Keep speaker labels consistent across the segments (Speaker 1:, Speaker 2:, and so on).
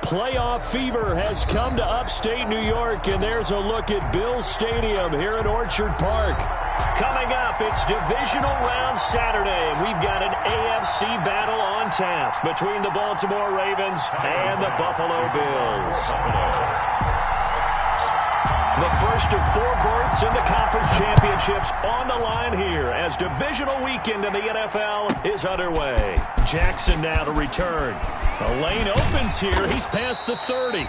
Speaker 1: playoff fever has come to upstate New York, and there's a look at Bills Stadium here at Orchard Park. Coming up, it's divisional round Saturday, and we've got an AFC battle on tap between the Baltimore Ravens and the Buffalo Bills. The first of 4 berths in the conference championships on the line here as divisional weekend in the NFL is underway. Jackson now to return. The lane opens here. He's past the 30.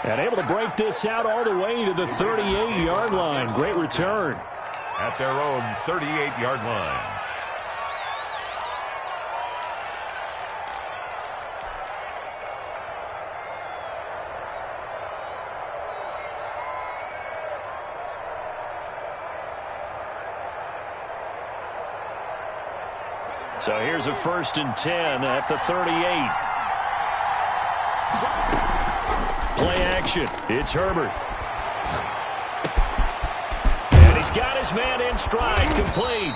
Speaker 1: And able to break this out all the way to the 38-yard line. Great return.
Speaker 2: At their own 38-yard line.
Speaker 1: So here's a 1st and 10 at the 38. Play action. It's Herbert. And he's got his man in stride, complete.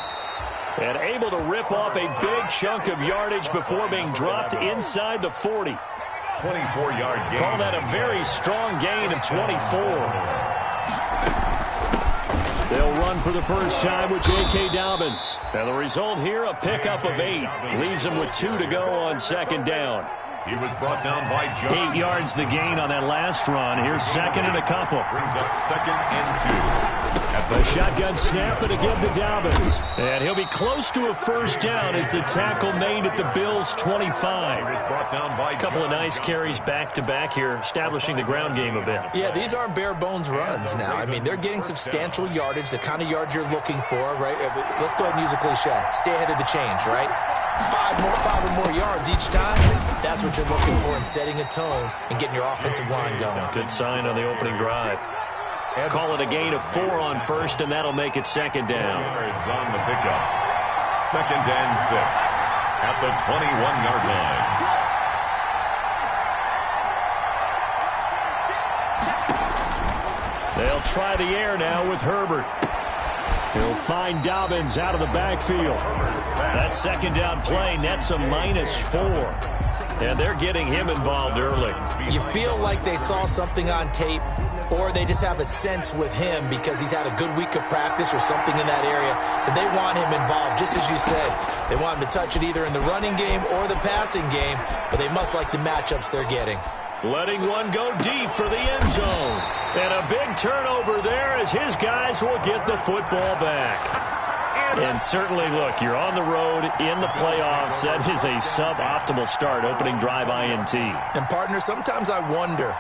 Speaker 1: And able to rip off a big chunk of yardage before being dropped inside the 40.
Speaker 2: 24-yard gain.
Speaker 1: Call that a very strong gain of 24. They'll run for the first time with J.K. Dobbins. And the result here, a pickup of 8. Leaves them with 2 to go on 2nd down.
Speaker 2: He was brought down by John.
Speaker 1: 8 yards the gain on that last run. Here's 2nd and a couple.
Speaker 2: Brings up 2nd and 2.
Speaker 1: A shotgun snap and again to Dobbins. And he'll be close to a first down as the tackle made at the Bills' 25. A couple of nice carries back-to-back here, establishing the ground game a bit.
Speaker 3: Yeah, these aren't bare-bones runs now. I mean, they're getting substantial yardage, the kind of yards you're looking for, right? Let's go ahead and use a cliche. Stay ahead of the change, right? 5 or more yards each time. That's what you're looking for in setting a tone and getting your offensive line going.
Speaker 1: Good sign on the opening drive. Call it a gain of 4 on 1st, and that'll make it 2nd down.
Speaker 2: Yards on the pickup. 2nd and 6 at the 21-yard line.
Speaker 1: They'll try the air now with Herbert. He'll find Dobbins out of the backfield. That 2nd down play nets a -4. And they're getting him involved early.
Speaker 3: You feel like they saw something on tape, or they just have a sense with him because he's had a good week of practice or something in that area that they want him involved, just as you said. They want him to touch it either in the running game or the passing game, but they must like the matchups they're getting.
Speaker 1: Letting one go deep for the end zone. And a big turnover there as his guys will get the football back. And certainly, look, you're on the road in the playoffs. That is a suboptimal start, opening drive INT.
Speaker 3: And, partner, sometimes I wonder,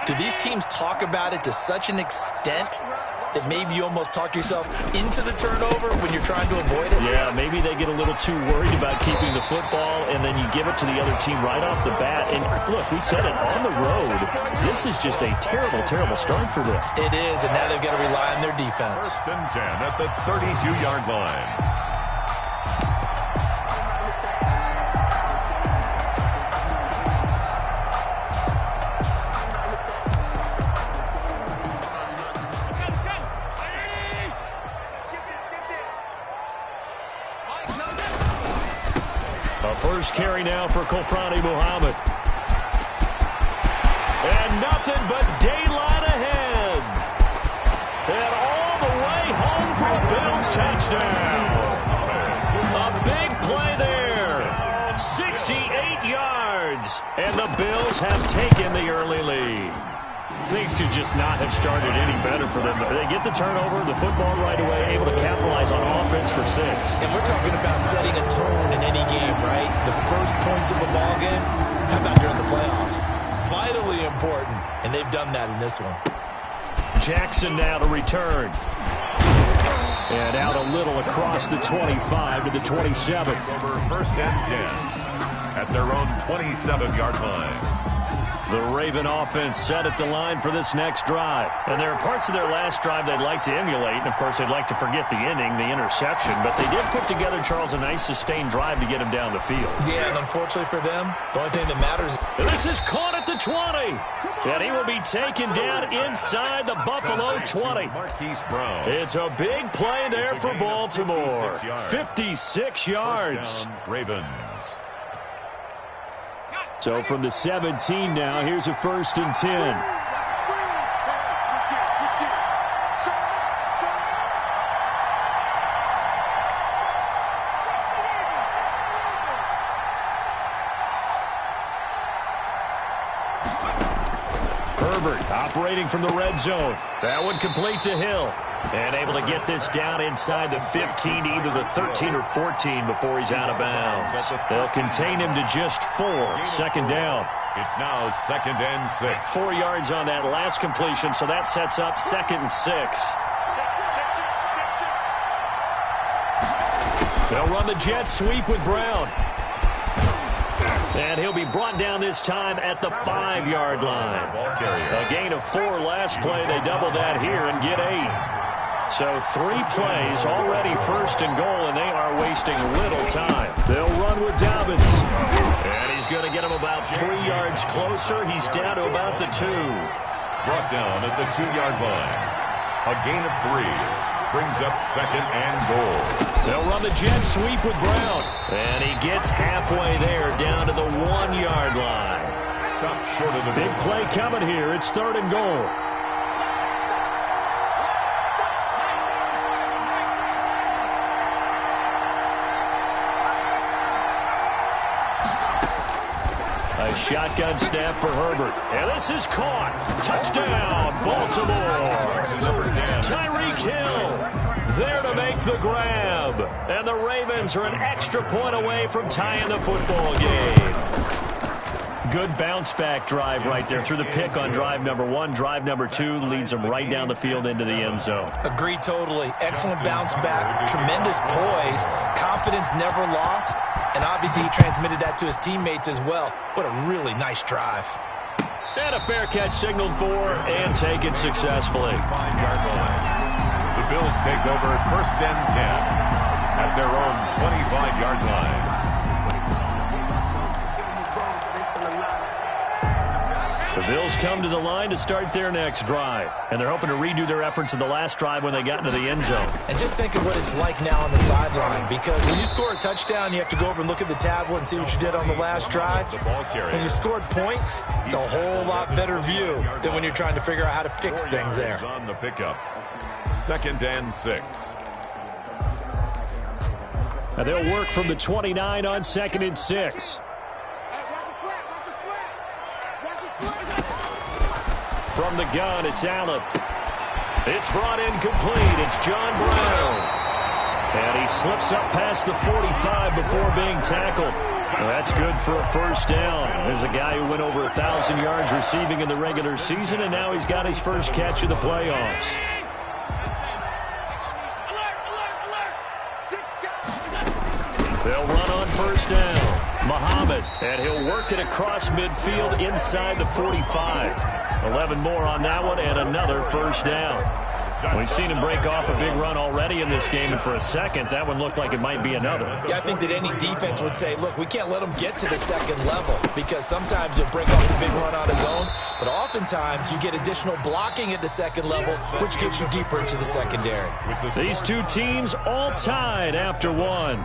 Speaker 3: do these teams talk about it to such an extent that maybe you almost talk yourself into the turnover when you're trying to avoid it?
Speaker 1: Yeah, maybe they get a little too worried about keeping the football, and then you give it to the other team right off the bat. And, look, we said it, on the road, this is just a terrible, terrible start for them.
Speaker 3: It is, and now they've got to rely on their defense.
Speaker 2: 1st and 10 at the 32-yard line.
Speaker 1: First carry now for Kofrani Muhammad. And nothing but daylight ahead. And all the way home for a Bills touchdown. A big play there. 68 yards. And the Bills have taken the early lead. Things could just not have started any better for them. They get the turnover, the football right away, able to capitalize on offense for 6.
Speaker 3: And we're talking about setting a tone in any game, right? The first points of a ball game, how about during the playoffs? Vitally important, and they've done that in this one.
Speaker 1: Jackson now to return. And out a little across the 25 to the 27.
Speaker 2: Over 1st and 10 at their own 27-yard line.
Speaker 1: The Raven offense set at the line for this next drive. And there are parts of their last drive they'd like to emulate. And, of course, they'd like to forget the inning, the interception. But they did put together, Charles, a nice sustained drive to get him down the field.
Speaker 3: Yeah, and unfortunately for them, the only thing that matters.
Speaker 1: This is caught at the 20. And he will be taken down inside the Buffalo 20. It's a big play there for Baltimore. 56 yards.
Speaker 2: Ravens.
Speaker 1: So from the 17 now, here's a 1st and 10. Operating from the red zone. That one complete to Hill. And able to get this down inside the 15, either the 13 or 14 before he's out of bounds. They'll contain him to just 4. 2nd down.
Speaker 2: It's now 2nd and 6.
Speaker 1: 4 yards on that last completion, so that sets up 2nd and 6. They'll run the jet sweep with Brown. And he'll be brought down this time at the 5-yard line. A gain of 4 last play. They double that here and get 8. So 3 plays, already 1st and goal, and they are wasting little time. They'll run with Dobbins. And he's going to get him about 3 yards closer. He's down to about the 2.
Speaker 2: Brought down at the 2-yard line. A gain of 3. Brings up 2nd and goal.
Speaker 1: They'll run the jet sweep with Brown. And he gets halfway there, down to the 1-yard line.
Speaker 2: Stopped short of the
Speaker 1: big play coming here. It's 3rd and goal. A shotgun snap for Herbert. And this is caught. Touchdown, Baltimore. Tyreek Hill there to make the grab. And the Ravens are an extra point away from tying the football game. Good bounce-back drive right there through the pick on drive number 1. Drive number 2 leads them right down the field into the end zone.
Speaker 3: Agreed totally. Excellent bounce-back. Tremendous poise. Confidence never lost. And obviously he transmitted that to his teammates as well. What a really nice drive.
Speaker 1: And a fair catch signaled for and taken successfully.
Speaker 2: The Bills take over 1st and 10 at their own 25-yard line.
Speaker 1: The Bills come to the line to start their next drive. And they're hoping to redo their efforts in the last drive when they got into the end zone.
Speaker 3: And just think of what it's like now on the sideline. Because when you score a touchdown, you have to go over and look at the tablet and see what you did on the last drive. When you scored points, it's a whole lot better view than when you're trying to figure out how to fix things there.
Speaker 2: On the pickup. 2nd and 6.
Speaker 1: Now they'll work from the 29 on 2nd and 6. From the gun, it's Allen. It's brought in complete. It's John Brown. And he slips up past the 45 before being tackled. Well, that's good for a 1st down. There's a guy who went over 1,000 yards receiving in the regular season, and now he's got his first catch of the playoffs. They'll run on 1st down. Muhammad, and he'll work it across midfield inside the 45. 11 more on that one, and another 1st down. We've seen him break off a big run already in this game, and for a second, that one looked like it might be another.
Speaker 3: Yeah, I think that any defense would say, look, we can't let him get to the 2nd level, because sometimes he'll break off a big run on his own, but oftentimes you get additional blocking at the 2nd level, which gets you deeper into the secondary.
Speaker 1: These two teams all tied after 1.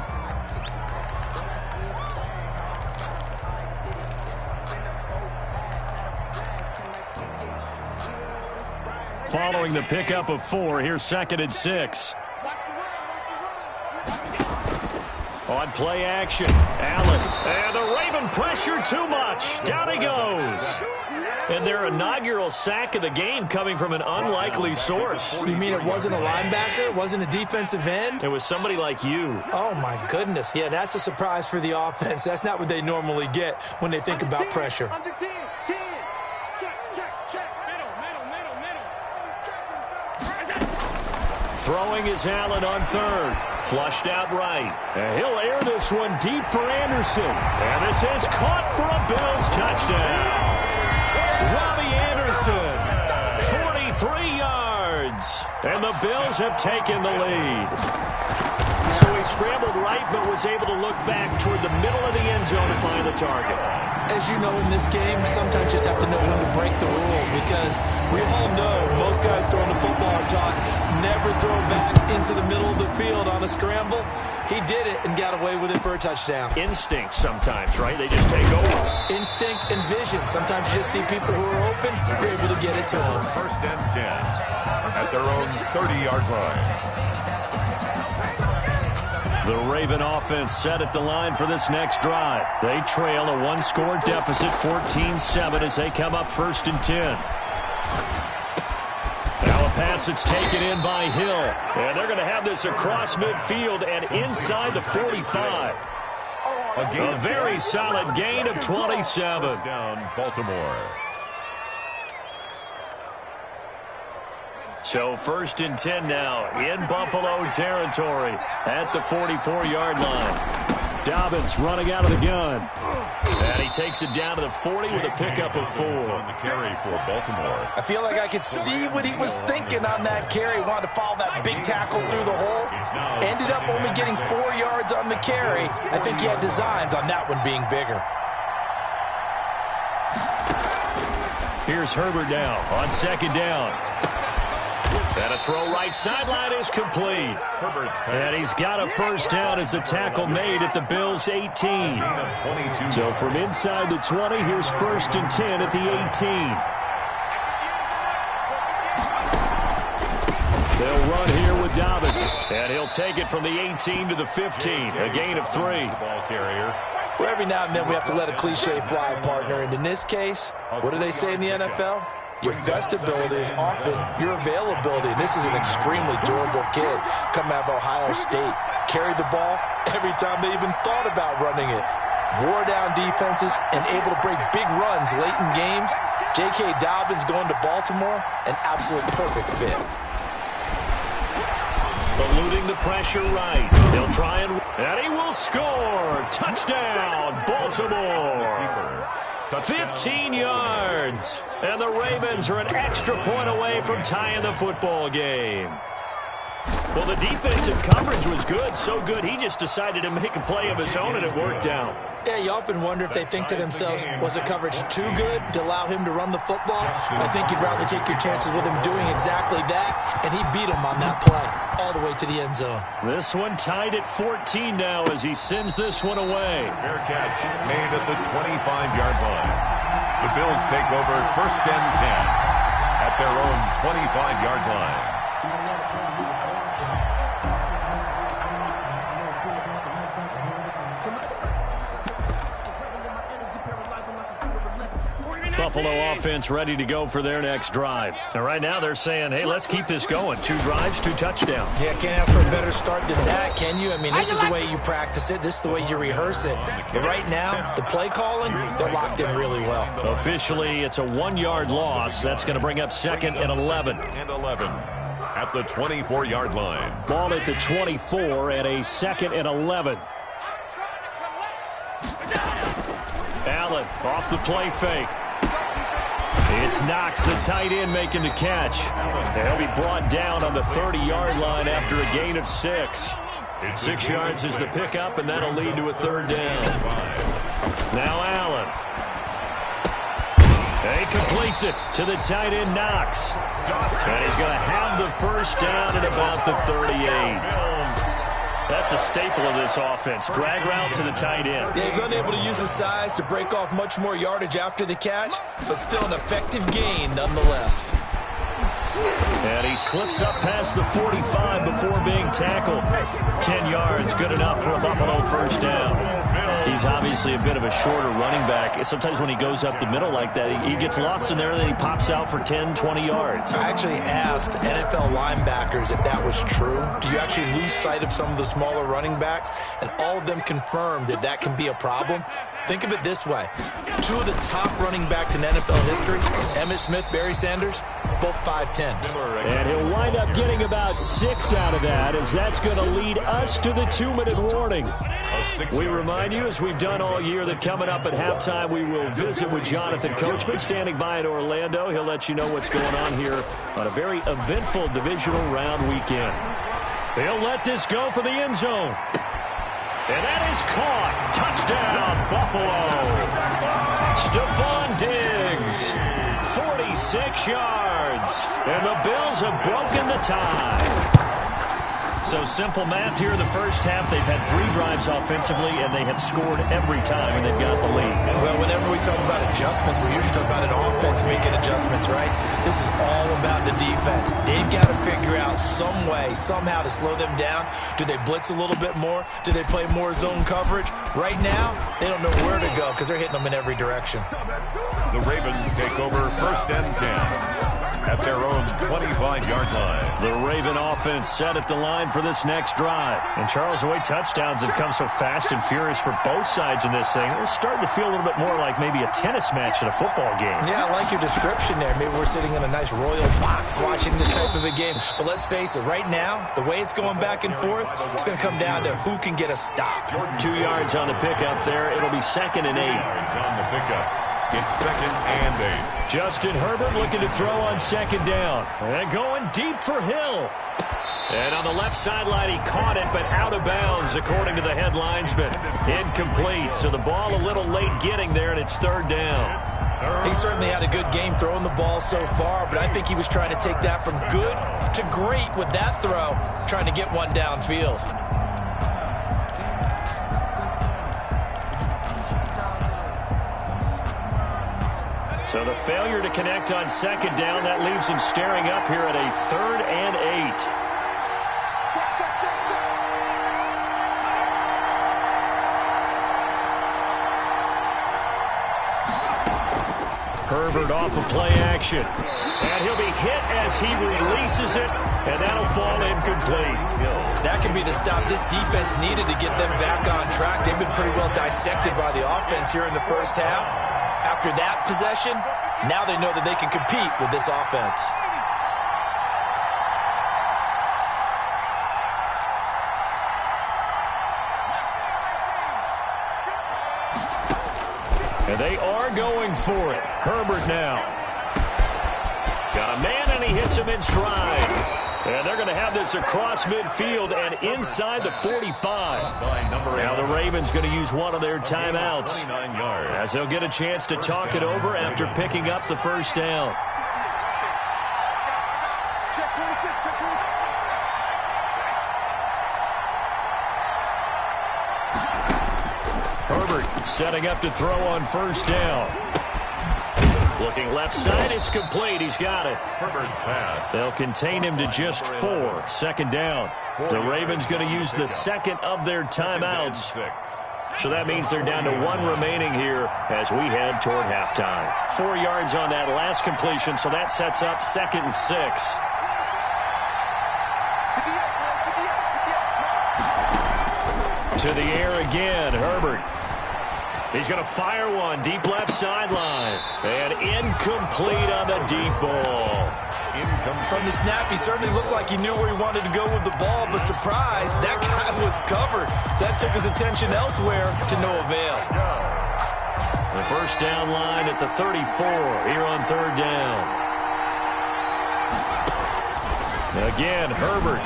Speaker 1: Following the pickup of 4, here's 2nd and 6. On play action, Allen. And the Raven pressure too much. Down he goes. And their inaugural sack of the game coming from an unlikely source.
Speaker 3: You mean it wasn't a linebacker? It wasn't a defensive end?
Speaker 1: It was somebody like you.
Speaker 3: Oh, my goodness. Yeah, that's a surprise for the offense. That's not what they normally get when they think about pressure.
Speaker 1: Throwing is Allen on 3rd. Flushed out right. And he'll air this one deep for Anderson. And this is caught for a Bills touchdown. Robbie Anderson, 43 yards. And the Bills have taken the lead. So he scrambled right, but was able to look back toward the middle of the end zone to find the target.
Speaker 3: As you know, in this game, sometimes you just have to know when to break the rules, because we all know most guys throwing the football are taught never throw back into the middle of the field on a scramble. He did it and got away with it for a touchdown.
Speaker 1: Instinct sometimes, right? They just take over.
Speaker 3: Instinct and vision. Sometimes you just see people who are open, you're able to get it to them.
Speaker 2: First and 10 at their own 30-yard line.
Speaker 1: The Raven offense set at the line for this next drive. They trail a one-score deficit, 14-7, as they come up first and 10. Now a pass that's taken in by Hill. And they're going to have this across midfield and inside the 45. A very solid gain of 27.
Speaker 2: Down Baltimore.
Speaker 1: So first and 10 now in Buffalo territory at the 44-yard line. Dobbins running out of the gun. And he takes it down to the 40 with a pickup of 4.
Speaker 2: On the carry for Baltimore.
Speaker 3: I feel like I could see what he was thinking on that carry. Wanted to follow that big tackle through the hole. Ended up only getting 4 yards on the carry. I think he had designs on that one being bigger.
Speaker 1: Here's Herbert now on second down. And a throw right sideline is complete. And he's got a first down as the tackle made at the Bills' 18. So from inside the 20, here's first and 10 at the 18. They'll run here with Dobbins. And he'll take it from the 18 to the 15. A gain of 3.
Speaker 2: Ball carrier.
Speaker 3: Well, every now and then we have to let a cliche fly, partner. And in this case, what do they say in the NFL? Your best ability is often your availability. And this is an extremely durable kid coming out of Ohio State. Carried the ball every time they even thought about running it. Wore down defenses and able to break big runs late in games. J.K. Dobbins going to Baltimore, an absolute perfect fit.
Speaker 1: Eluding the pressure right. They'll try and he will score. Touchdown, Baltimore. 15 yards. And the Ravens are an extra point away from tying the football game. Well, the defensive coverage was good, so good he just decided to make a play of his own, and it worked out.
Speaker 3: Yeah, you often wonder if they think to themselves, was the coverage too good to allow him to run the football? I think you'd rather take your chances with him doing exactly that, and he beat him on that play all the way to the end zone.
Speaker 1: This one tied at 14 now as he sends this one away.
Speaker 2: Fair catch made at the 25-yard line. The Bills take over first and 10 at their own 25-yard line.
Speaker 1: Buffalo offense ready to go for their next drive. And right now they're saying, hey, let's keep this going. 2 drives, 2 touchdowns.
Speaker 3: Yeah, can't ask for a better start than that, can you? I mean, this is the way you practice it. This is the way you rehearse it. But right now, the play calling, they're locked in really well.
Speaker 1: Officially, it's a 1-yard loss. That's going to bring up second and 11.
Speaker 2: And 11 at the 24-yard line.
Speaker 1: Ball at the 24 and a second and 11. Allen off the play fake. It's Knox, the tight end, making the catch. He'll be brought down on the 30-yard line after a gain of 6. 6 yards is the pickup, and that'll lead to a third down. Now Allen. He completes it to the tight end, Knox. And he's going to have the first down at about the 38. That's a staple of this offense. Drag route to the tight end.
Speaker 3: Yeah, he's unable to use his size to break off much more yardage after the catch, but still an effective gain nonetheless.
Speaker 1: And he slips up past the 45 before being tackled. 10 yards, good enough for a Buffalo first down. He's obviously a bit of a shorter running back. Sometimes when he goes up the middle like that, he gets lost in there, and then he pops out for 10, 20 yards.
Speaker 3: I actually asked NFL linebackers if that was true. Do you actually lose sight of some of the smaller running backs? And all of them confirmed that that can be a problem. Think of it this way. 2 of the top running backs in NFL history, Emmitt Smith, Barry Sanders, both 5'10".
Speaker 1: And he'll wind up getting about 6 out of that, as that's going to lead us to the 2-minute warning. We remind you, as we've done all year, that coming up at halftime, we will visit with Jonathan Coachman, standing by in Orlando. He'll let you know what's going on here on a very eventful divisional round weekend. He'll let this go for the end zone. And that is caught. Touchdown, Buffalo. Stephon Diggs, 46 yards. And the Bills have broken the tie. So simple math here in the first half. They've had 3 drives offensively, and they have scored every time, and they've got the lead.
Speaker 3: Well, whenever we talk about adjustments, we usually talk about an offense making adjustments, right? This is all about the defense. They've got to figure out some way, somehow to slow them down. Do they blitz a little bit more? Do they play more zone coverage? Right now, they don't know where to go because they're hitting them in every direction.
Speaker 2: The Ravens take over 1st and 10 at their own 25-yard line.
Speaker 1: The Raven offense set at the line for this next drive. And Charles, the way touchdowns have come so fast and furious for both sides in this thing, it's starting to feel a little bit more like maybe a tennis match at a football game.
Speaker 3: Yeah, I like your description there. Maybe we're sitting in a nice royal box watching this type of a game. But let's face it, right now, the way it's going back and forth, it's going to come down to who can get a stop.
Speaker 1: 2 yards on the pickup there. It'll be 2nd and 8.
Speaker 2: 2 yards on the pickup. It's 2nd and 8.
Speaker 1: Justin Herbert looking to throw on 2nd down. And going deep for Hill. And on the left sideline, he caught it, but out of bounds, according to the head linesman. Incomplete, so the ball a little late getting there, and it's 3rd down.
Speaker 3: He certainly had a good game throwing the ball so far, but I think he was trying to take that from good to great with that throw, trying to get one downfield.
Speaker 1: So the failure to connect on 2nd down, that leaves him staring up here at a 3rd and 8. Herbert off of play action. And he'll be hit as he releases it, and that'll fall incomplete.
Speaker 3: That could be the stop this defense needed to get them back on track. They've been pretty well dissected by the offense here in the first half. After that possession, now they know that they can compete with this offense.
Speaker 1: And they are going for it. Herbert now. Got a man, and he hits him in stride. And they're going to have this across midfield and inside the 45. Now the Ravens going to use one of their timeouts, as they'll get a chance to talk it over after picking up the 1st down. Herbert setting up to throw on 1st down. Looking left side, it's complete. He's got it.
Speaker 2: Herbert's pass.
Speaker 1: They'll contain him to just 4. 2nd down. The Ravens going to use the 2nd of their timeouts. So that means they're down to 1 remaining here as we head toward halftime. 4 yards on that last completion, so that sets up 2nd and 6. To the air again, Herbert. He's going to fire one deep left sideline. And incomplete on the deep ball.
Speaker 3: From the snap, he certainly looked like he knew where he wanted to go with the ball, but surprise, that guy was covered. So that took his attention elsewhere to no avail.
Speaker 1: The 1st down line at the 34 here on 3rd down. Again, Herbert.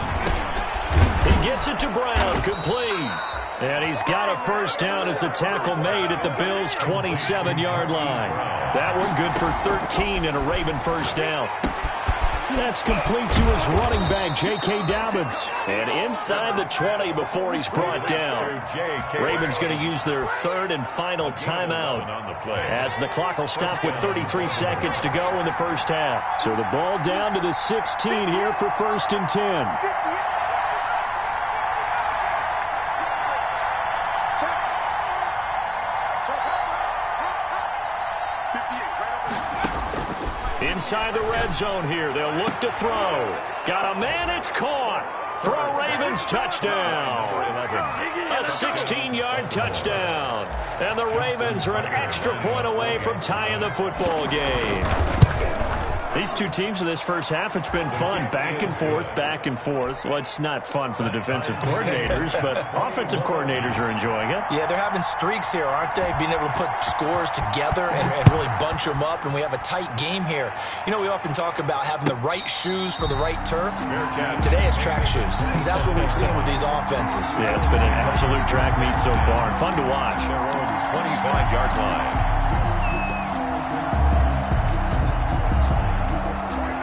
Speaker 1: He gets it to Brown, complete. And he's got a 1st down as a tackle made at the Bills' 27-yard line. That one good for 13 and a Raven 1st down. That's complete to his running back, J.K. Dobbins. And inside the 20 before he's brought down. Ravens going to use their 3rd and final timeout as the clock will stop with 33 seconds to go in the first half. So the ball down to the 16 here for 1st and 10. Inside the red zone here. They'll look to throw. Got a man. It's caught for a Ravens touchdown. A 16-yard touchdown. And the Ravens are an extra point away from tying the football game. These two teams in this first half, it's been fun. Back and forth, back and forth. Well, it's not fun for the defensive coordinators, but offensive coordinators are enjoying it.
Speaker 3: Yeah, they're having streaks here, aren't they? Being able to put scores together and really bunch them up, and we have a tight game here. You know, we often talk about having the right shoes for the right turf. Today it's track shoes. That's what we've seen with these offenses.
Speaker 1: Yeah, it's been an absolute track meet so far, and fun to watch.
Speaker 2: Their own 25-yard line.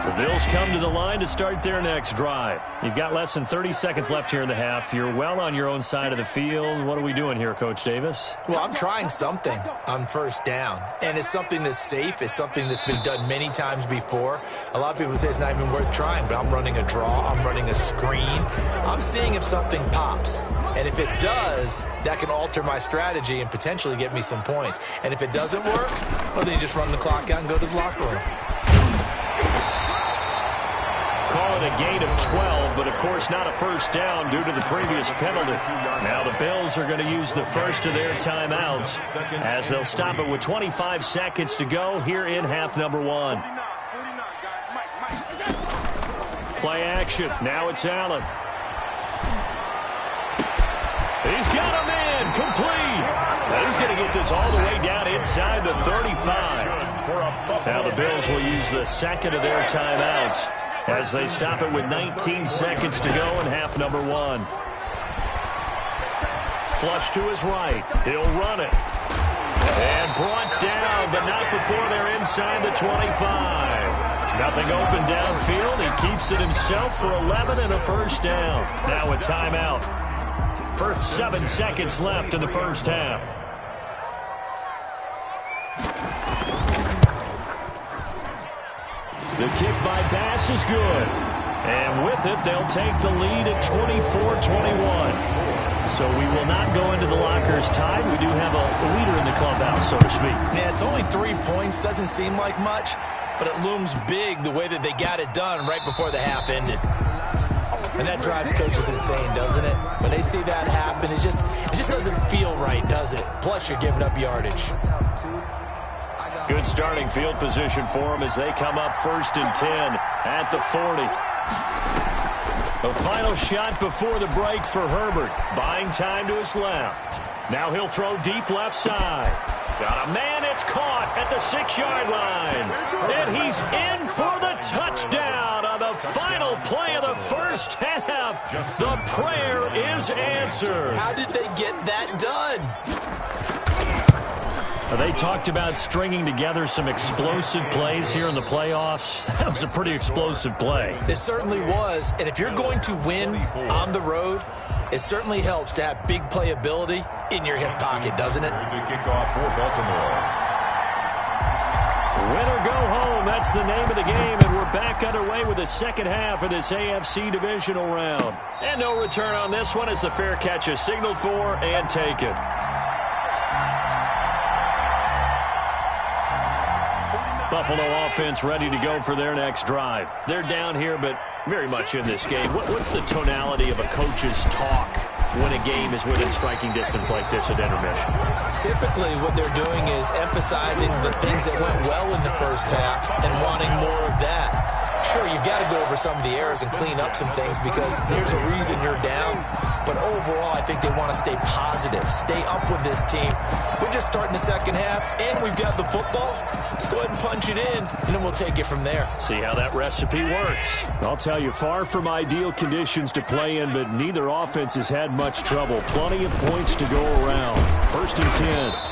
Speaker 1: The Bills come to the line to start their next drive. You've got less than 30 seconds left here in the half. You're well on your own side of the field. What are we doing here, Coach Davis?
Speaker 3: Well, I'm trying something on first down, and it's something that's safe. It's something that's been done many times before. A lot of people say it's not even worth trying, but I'm running a draw. I'm running a screen. I'm seeing if something pops. And if it does, that can alter my strategy and potentially get me some points. And if it doesn't work, well, then you just run the clock out and go to the locker room.
Speaker 1: Call it a gain of 12, but of course not a first down due to the previous penalty. Now the Bills are going to use the first of their timeouts as they'll stop it with 25 seconds to go here in half number 1. Play action. Now it's Allen. He's got him in. Complete. He's going to get this all the way down inside the 35. Now the Bills will use the second of their timeouts as they stop it with 19 seconds to go in half number 1. Flush to his right. He'll run it. And brought down, but not before they're inside the 25. Nothing open downfield. He keeps it himself for 11 and a first down. Now a timeout. 7 seconds left in the first half. The kick by Bass is good. And with it, they'll take the lead at 24-21. So we will not go into the lockers tied. We do have a leader in the clubhouse, so to speak.
Speaker 3: Yeah, it's only 3 points. Doesn't seem like much, but it looms big the way that they got it done right before the half ended. And that drives coaches insane, doesn't it? When they see that happen, it just doesn't feel right, does it? Plus, you're giving up yardage.
Speaker 1: Good starting field position for them as they come up 1st and 10 at the 40. The final shot before the break for Herbert. Buying time to his left. Now he'll throw deep left side. Got a man, it's caught at the 6-yard line. And he's in for the touchdown on the final play of the first half. The prayer is answered.
Speaker 3: How did they get that done?
Speaker 1: They talked about stringing together some explosive plays here in the playoffs. That was a pretty explosive play.
Speaker 3: It certainly was. And if you're going to win on the road, it certainly helps to have big playability in your hip pocket, doesn't it?
Speaker 2: Kickoff for Baltimore.
Speaker 1: Win or go home, that's the name of the game, and we're back underway with the second half of this AFC divisional round. And no return on this one as the fair catch is signaled for and taken. Buffalo offense ready to go for their next drive. They're down here, but very much in this game. What's the tonality of a coach's talk when a game is within striking distance like this at intermission?
Speaker 3: Typically, what they're doing is emphasizing the things that went well in the first half and wanting more of that. Sure, you've got to go over some of the errors and clean up some things because there's a reason you're down. But overall, I think they want to stay positive, stay up with this team. We're just starting the second half, and we've got the football. Let's go ahead and punch it in, and then we'll take it from there.
Speaker 1: See how that recipe works. I'll tell you, far from ideal conditions to play in, but neither offense has had much trouble. Plenty of points to go around. 1st and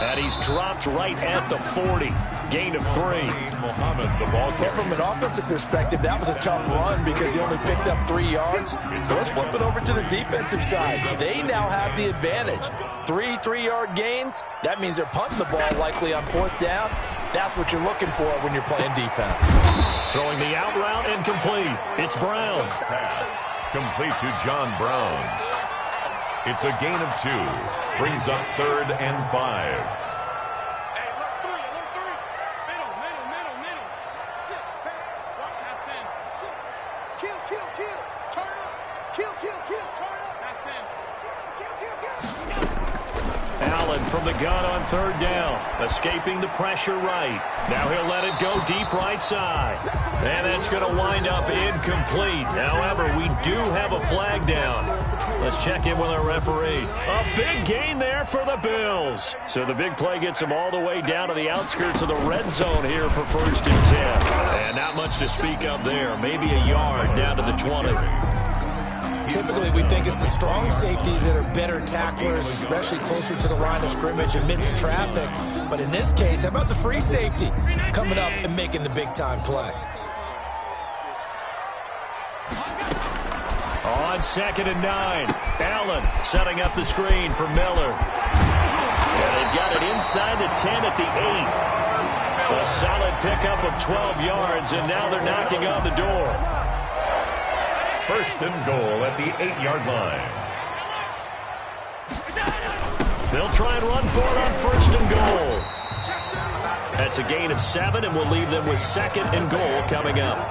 Speaker 1: 10, and he's dropped right at the 40. Gain of 3.
Speaker 2: Muhammad, the ball
Speaker 3: Well,
Speaker 2: carrier.
Speaker 3: from an offensive perspective, that was a tough run because he only picked up 3 yards. So let's flip it over to the defensive side. They now have the advantage. 3 3-yard gains. That means they're punting the ball likely on 4th down. That's what you're looking for when you're playing defense.
Speaker 1: Throwing the out route and complete. It's Brown.
Speaker 2: Pass complete to John Brown. It's a gain of 2. Brings up 3rd and 5.
Speaker 1: Allen from the gun on 3rd down. Escaping the pressure right. Now he'll let it go deep right side. And that's going to wind up incomplete. However, we do have a flag down. Let's check in with our referee. A big gain there for the Bills. So the big play gets them all the way down to the outskirts of the red zone here for 1st and 10. And not much to speak of there. Maybe a yard down to the 20.
Speaker 3: Typically, we think it's the strong safeties that are better tacklers, especially closer to the line of scrimmage amidst traffic. But in this case, how about the free safety coming up and making the big-time play?
Speaker 1: On 2nd and 9, Allen setting up the screen for Miller. And they've got it inside the 10 at the 8. A solid pickup of 12 yards, and now they're knocking on the door.
Speaker 2: 1st and goal at the 8-yard line.
Speaker 1: They'll try and run for it on 1st and goal. That's a gain of 7, and we'll leave them with 2nd and goal coming up.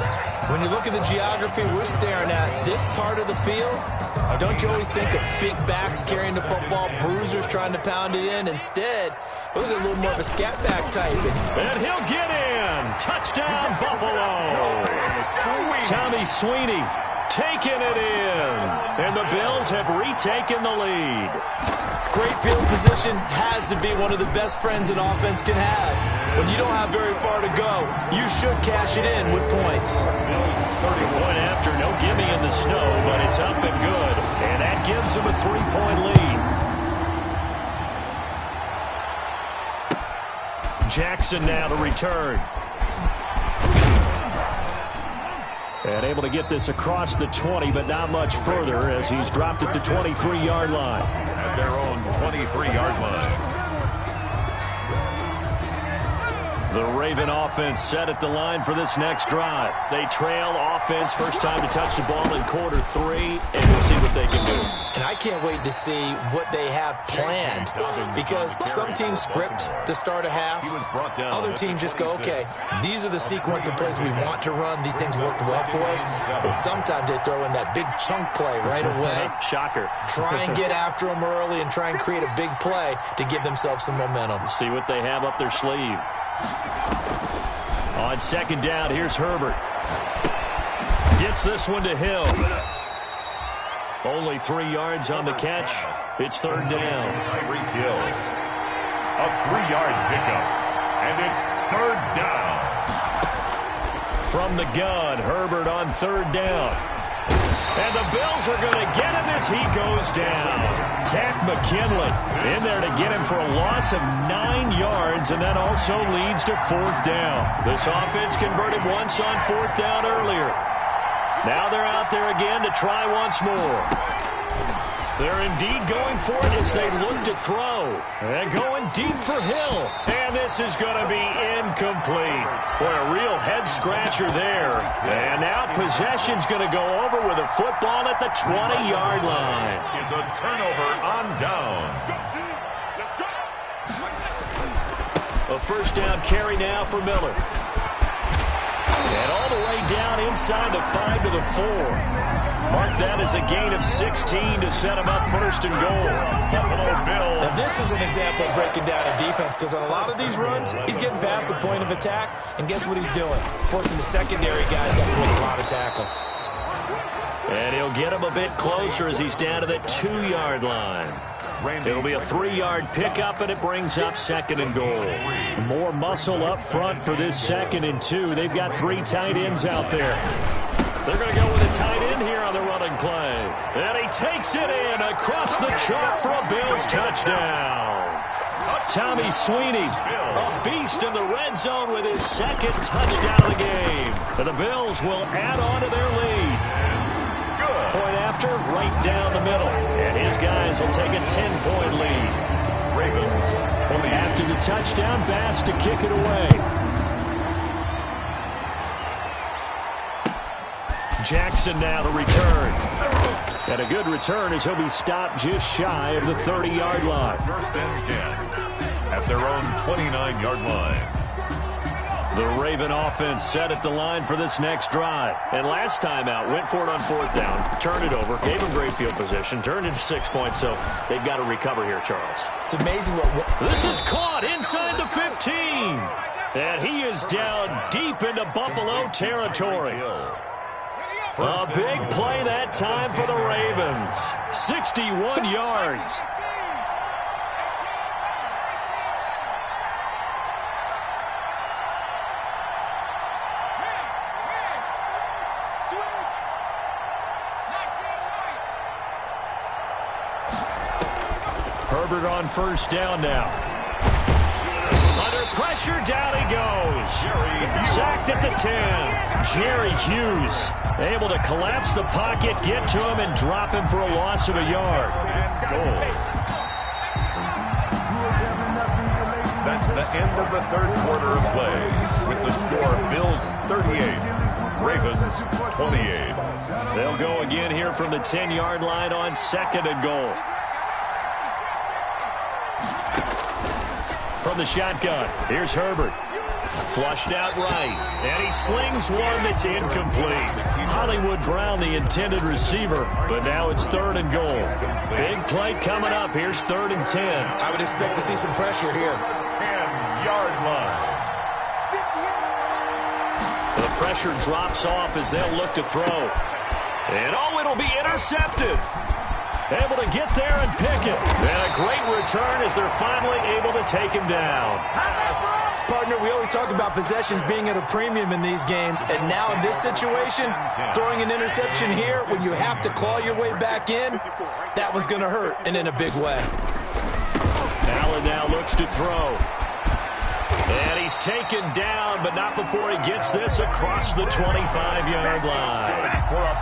Speaker 3: When you look at the geography we're staring at, this part of the field, don't you always think of big backs carrying the football, bruisers trying to pound it in? Instead, look at a little more of a scat back type.
Speaker 1: And he'll get in. Touchdown, Buffalo. Tommy Sweeney taking it in. And the Bills have retaken the lead.
Speaker 3: Great field position has to be one of the best friends an offense can have. When you don't have very far to go, you should cash it in with points.
Speaker 1: Point after, no gimme in the snow, but it's up and good. And that gives them a 3-point lead. Jackson now to return. And able to get this across the 20, but not much further as he's dropped it to 23-yard line.
Speaker 2: At their own 23-yard line.
Speaker 1: The Raven offense set at the line for this next drive. They trail offense, first time to touch the ball in quarter 3, and we'll see what they can do.
Speaker 3: And I can't wait to see what they have planned, because some teams script to start a half. Other teams just go, okay, these are the sequence of plays we want to run. These things worked well for us. And sometimes they throw in that big chunk play right away.
Speaker 1: Shocker.
Speaker 3: Try and get after them early and try and create a big play to give themselves some momentum.
Speaker 1: See what they have up their sleeve. On 2nd down, here's Herbert. Gets this one to Hill. Only 3 yards on the catch. It's 3rd down.
Speaker 2: Tyreek Hill. A 3-yard pickup. And it's 3rd down.
Speaker 1: From the gun, Herbert on 3rd down. And the Bills are going to get him as he goes down. Takk McKinley in there to get him for a loss of 9 yards, and that also leads to 4th down. This offense converted once on 4th down earlier. Now they're out there again to try once more. They're indeed going for it as they look to throw. And going deep for Hill. And this is going to be incomplete. Boy, a real head-scratcher there. And now possession's going to go over with a football at the 20-yard line.
Speaker 2: Is a turnover on down.
Speaker 1: A 1st down carry now for Miller. And all the way down inside the 5 to the 4. Mark that as a gain of 16 to set him up 1st and goal. Buffalo Bills.
Speaker 3: Now this is an example of breaking down a defense, because on a lot of these runs, he's getting past the point of attack, and guess what he's doing? Forcing the secondary guys to make a lot of tackles.
Speaker 1: And he'll get him a bit closer as he's down to the 2-yard line. It'll be a 3-yard pickup, and it brings up 2nd and goal. More muscle up front for this 2nd and 2. They've got 3 tight ends out there. They're going to go with a tight end here on the running play. And he takes it in across the chalk for a Bills touchdown. Tommy Sweeney, a beast in the red zone with his 2nd touchdown of the game. And the Bills will add on to their lead. Point after, right down the middle. And his guys will take a 10-point lead.
Speaker 2: Ravens.
Speaker 1: After the touchdown, Bass to kick it away. Jackson now to return. And a good return as he'll be stopped just shy of the 30-yard line.
Speaker 2: 1st and 10 at their own 29-yard line.
Speaker 1: The Raven offense set at the line for this next drive. And last time out, went for it on 4th down, turned it over, gave him great field position, turned into 6 points, so they've got to recover here, Charles.
Speaker 3: It's amazing what...
Speaker 1: This is caught inside the 15. And he is down deep into Buffalo territory. A big play that time for the Ravens. 61 yards. Herbert on 1st down now. Under pressure, down he goes. Sacked at the 10. Jerry Hughes able to collapse the pocket, get to him, and drop him for a loss of a yard.
Speaker 2: That's the end of the third quarter of play. With the score, Bills 38, Ravens 28.
Speaker 1: They'll go again here from the 10-yard line on 2nd and goal. From the shotgun, here's Herbert. Flushed out right, and he slings one that's incomplete. Hollywood Brown, the intended receiver, but now it's 3rd and goal. Big play coming up. Here's 3rd and 10.
Speaker 3: I would expect to see some pressure here.
Speaker 2: 10-yard line.
Speaker 1: The pressure drops off as they'll look to throw. And, it'll be intercepted. Able to get there and pick it. And a great return as they're finally able to take him down.
Speaker 3: Partner, we always talk about possessions being at a premium in these games, and now in this situation, throwing an interception here when you have to claw your way back in, that one's going to hurt, and in a big way.
Speaker 1: Allen now looks to throw. And he's taken down, but not before he gets this across the 25-yard line.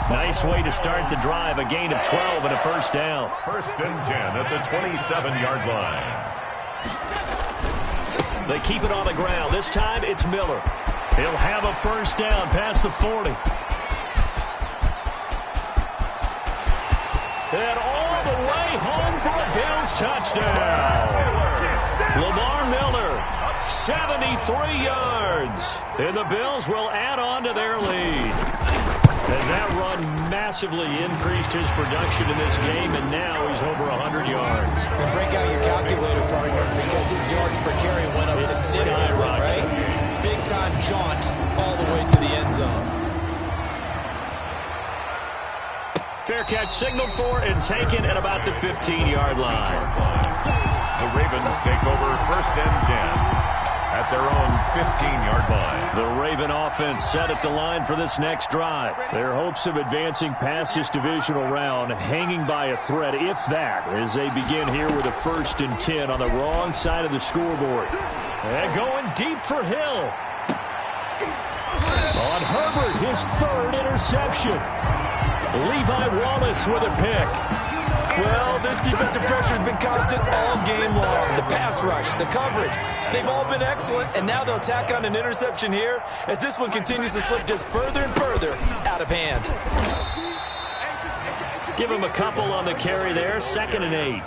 Speaker 1: Nice way to start the drive, a gain of 12 and a first down.
Speaker 2: 1st and 10 at the 27-yard line.
Speaker 1: They keep it on the ground. This time it's Miller. He'll have a first down past the 40. And all the way home for a Bills touchdown. Lamar Miller, 73 yards. And the Bills will add on to their lead. And that run massively increased his production in this game, and now he's over 100 yards.
Speaker 3: And break out your calculator, partner, because his yards per carry went up significantly, right? Big-time jaunt all the way to the end zone.
Speaker 1: Fair catch signaled for and taken at about the 15-yard line.
Speaker 2: The Ravens take over 1st and 10. At their own 15-yard line.
Speaker 1: The Raven offense set at the line for this next drive. Their hopes of advancing past this divisional round hanging by a thread, if that, as they begin here with a 1st and 10 on the wrong side of the scoreboard. And going deep for Hill. On Herbert, his 3rd interception. Levi Wallace with a pick.
Speaker 3: Well, this defensive pressure has been constant all game long. The pass rush, the coverage, they've all been excellent, and now they'll tack on an interception here as this one continues to slip just further and further out of hand.
Speaker 1: Give him a couple on the carry there, 2nd and 8.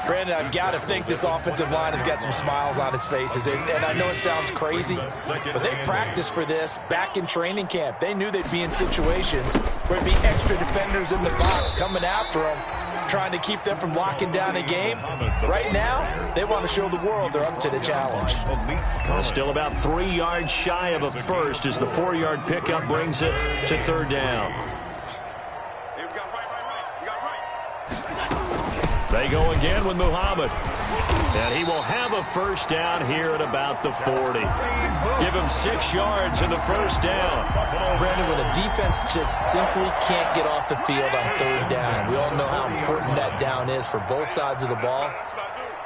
Speaker 3: Brandon, I've got to think this offensive line has got some smiles on its faces, and I know it sounds crazy, but they practiced for this back in training camp. They knew they'd be in situations where there'd be extra defenders in the box coming after them, trying to keep them from locking down a game. Right now, they want to show the world they're up to the challenge.
Speaker 1: Still about 3 yards shy of a first as the 4-yard pickup brings it to 3rd down. They go again with Muhammad. And he will have a first down here at about the 40. Give him 6 yards in the first down.
Speaker 3: Brandon, when a defense just simply can't get off the field on 3rd down, and we all know how important that down is for both sides of the ball,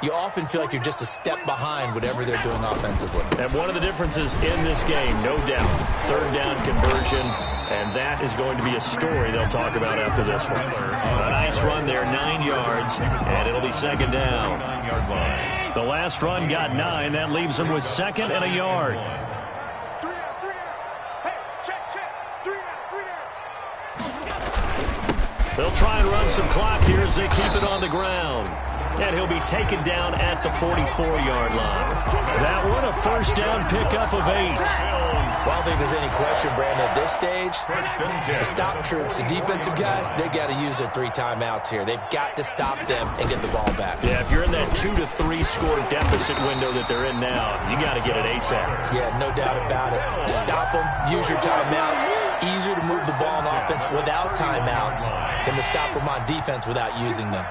Speaker 3: you often feel like you're just a step behind whatever they're doing offensively.
Speaker 1: And one of the differences in this game, no doubt, 3rd down conversion, and that is going to be a story they'll talk about after this one. A nice run there, 9 yards, and it'll be 2nd down. The last run got 9. That leaves them with 2nd and a yard. They'll try and run some clock here as they keep it on the ground. And he'll be taken down at the 44-yard line. That one a first down pickup of 8.
Speaker 3: Well, I don't think there's any question, Brandon, at this stage, the stop troops, the defensive guys, they got to use their 3 timeouts here. They've got to stop them and get the ball back.
Speaker 1: Yeah, if you're in that 2 to 3 score deficit window that they're in now, you got to get it ASAP.
Speaker 3: Yeah, no doubt about it. Stop them, use your timeouts. Easier to move the ball on offense without timeouts than to stop them on defense without using them.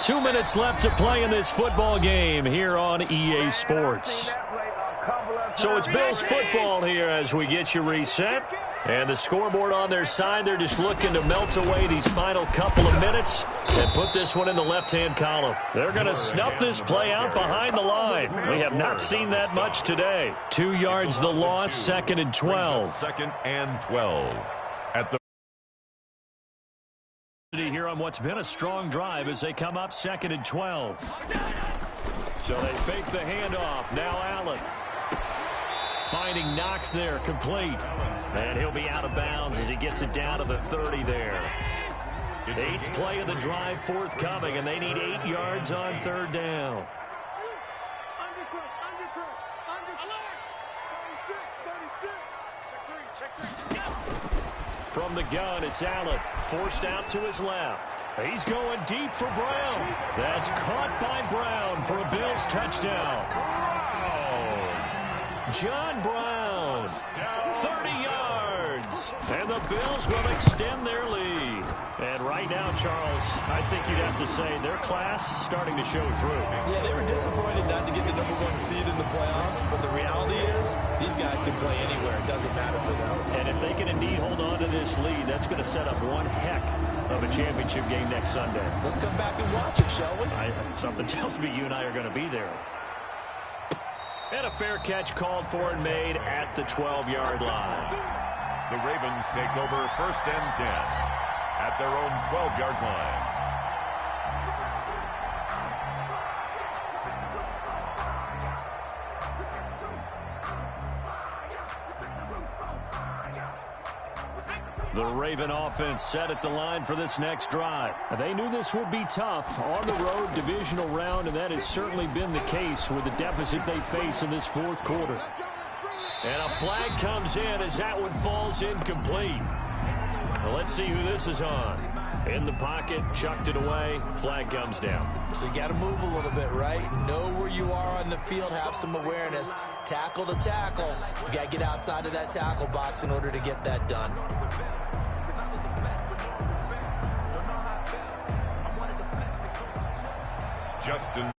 Speaker 1: 2 minutes left to play in this football game here on EA Sports. So it's Bills football here as we get you reset. And the scoreboard on their side, they're just looking to melt away these final couple of minutes and put this one in the left-hand column. They're going to snuff this play out behind the line. We have not seen that much today. 2 yards the loss, 2nd and 12.
Speaker 2: 2nd and 12. At the
Speaker 1: here on what's been a strong drive as they come up 2nd and 12. So they fake the handoff. Now Allen. Finding Knox there, complete. And he'll be out of bounds as he gets it down to the 30 there. 8th play of the drive forthcoming, and they need 8 yards on 3rd down. From the gun, it's Allen. Forced out to his left. He's going deep for Brown. That's caught by Brown for a Bills touchdown. John Brown, 30 yards. And the Bills will extend their lead. And right now, Charles, I think you'd have to say their class starting to show through.
Speaker 3: Yeah, they were disappointed not to get the #1 seed in the playoffs, but the reality is these guys can play anywhere. It doesn't matter for them.
Speaker 1: And if they can indeed hold on to this lead, that's going to set up one heck of a championship game next Sunday.
Speaker 3: Let's come back and watch it, shall we?
Speaker 1: Something tells me you and I are going to be there. And a fair catch called for and made at the 12-yard line.
Speaker 2: The Ravens take over 1st and 10 at their own 12-yard line.
Speaker 1: The Raven offense set at the line for this next drive. They knew this would be tough on the road divisional round, and that has certainly been the case with the deficit they face in this 4th quarter. And a flag comes in as that one falls incomplete. Well, let's see who this is on. In the pocket, chucked it away, flag comes down.
Speaker 3: So you got to move a little bit, right? Know where you are on the field, have some awareness. Tackle to tackle. You got to get outside of that tackle box in order to get that done.
Speaker 2: Justin